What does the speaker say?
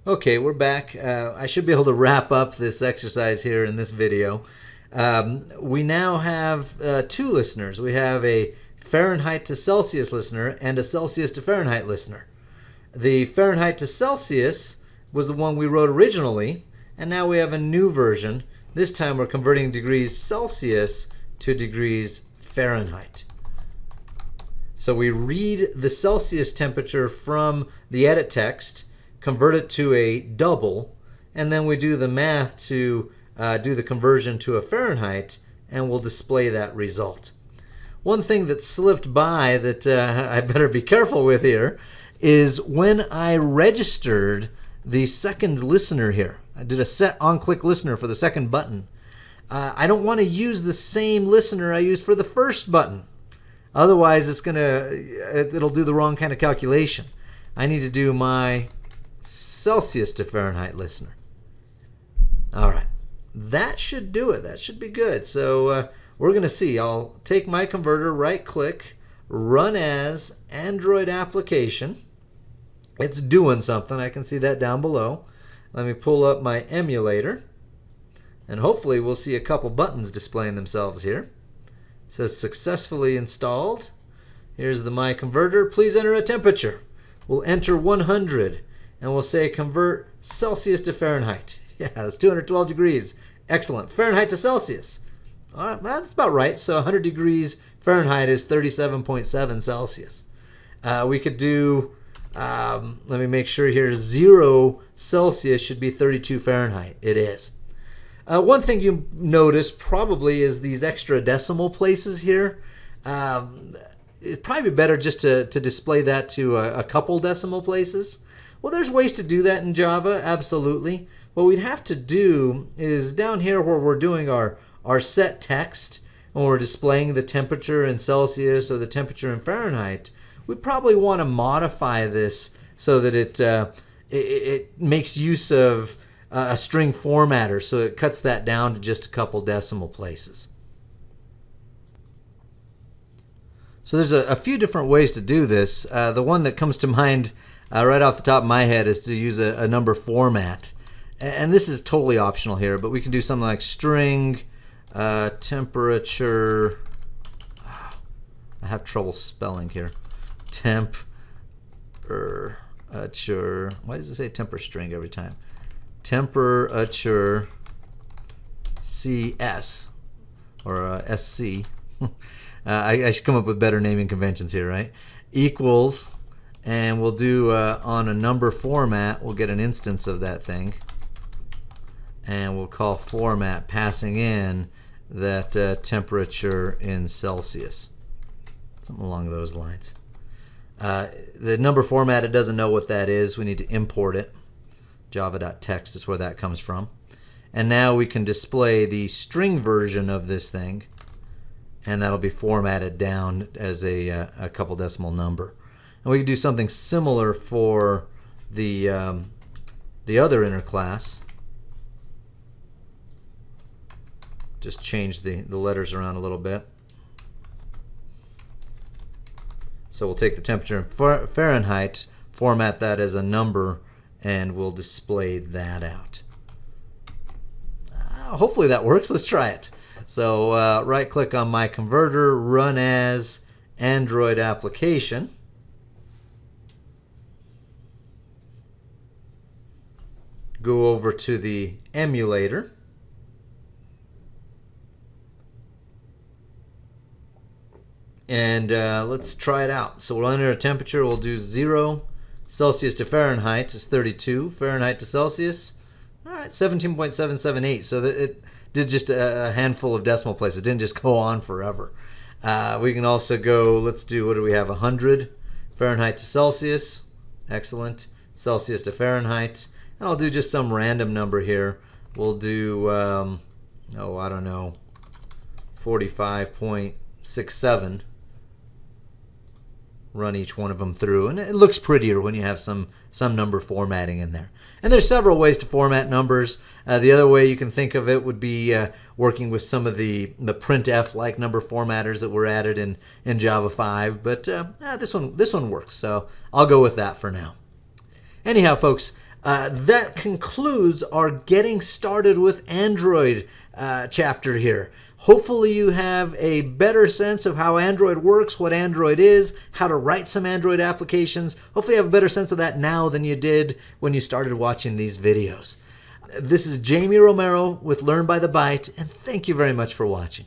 Okay, we're back. I should be able to wrap up this exercise here in this video. We now have two listeners. We have a Fahrenheit to Celsius listener and a Celsius to Fahrenheit listener. The Fahrenheit to Celsius was the one we wrote originally, and now we have a new version. This time we're converting degrees Celsius to degrees Fahrenheit. So we read the Celsius temperature from the edit text, convert it to a double, and then we do the math to do the conversion to a Fahrenheit, and we'll display that result. One thing that slipped by that I better be careful with here is when I registered the second listener here. I did a set on-click listener for the second button. I don't want to use the same listener I used for the first button. Otherwise, it'll do the wrong kind of calculation. I need to do my Celsius to Fahrenheit listener. All right, that should do it. That should be good. So we're going to see. I'll take my converter, right-click, run as Android application. It's doing something. I can see that down below. Let me pull up my emulator, and hopefully we'll see a couple buttons displaying themselves here. It says successfully installed. Here's the My Converter. Please enter a temperature. We'll enter 100. And we'll say convert Celsius to Fahrenheit. Yeah, that's 212 degrees. Excellent. Fahrenheit to Celsius. All right, well, that's about right. So 100 degrees Fahrenheit is 37.7 Celsius. We could do, let me make sure here, 0 Celsius should be 32 Fahrenheit. It is. One thing you notice probably is these extra decimal places here. It'd probably be better just to display that to a couple decimal places. Well, there's ways to do that in Java, absolutely. What we'd have to do is down here where we're doing our set text, when we're displaying the temperature in Celsius or the temperature in Fahrenheit, we probably want to modify this so that it makes use of a string formatter, so it cuts that down to just a couple decimal places. So there's a few different ways to do this. The one that comes to mind right off the top of my head is to use a number format. And this is totally optional here, but we can do something like string temperature. I have trouble spelling here. Temperature. Why does it say temper string every time? Temperature CS or SC. I should come up with better naming conventions here, right? Equals, and we'll do on a number format, we'll get an instance of that thing, and we'll call format passing in that temperature in Celsius. Something along those lines. The number format, it doesn't know what that is. We need to import it. Java.text is where that comes from. And now we can display the string version of this thing, and that'll be formatted down as a couple decimal number. And we can do something similar for the other inner class. Just change the letters around a little bit. So we'll take the temperature in Fahrenheit, format that as a number, and we'll display that out. Hopefully that works. Let's try it. So right click on my converter, run as Android application. Go over to the emulator. And let's try it out. So we'll enter a temperature. We'll do 0 Celsius to Fahrenheit is 32. Fahrenheit to Celsius, all right, 17.778. So it did just a handful of decimal places. It didn't just go on forever. We can also go, let's do, what do we have, 100 Fahrenheit to Celsius. Excellent. Celsius to Fahrenheit. And I'll do just some random number here. We'll do, I don't know, 45.67. Run each one of them through, and it looks prettier when you have some number formatting in there. And there's several ways to format numbers. The other way you can think of it would be working with some of the printf-like number formatters that were added in Java 5. But this one works, so I'll go with that for now. Anyhow, folks, That concludes our Getting Started with Android chapter here. Hopefully you have a better sense of how Android works, what Android is, how to write some Android applications. Hopefully you have a better sense of that now than you did when you started watching these videos. This is Jamie Romero with Learn by the Byte, and thank you very much for watching.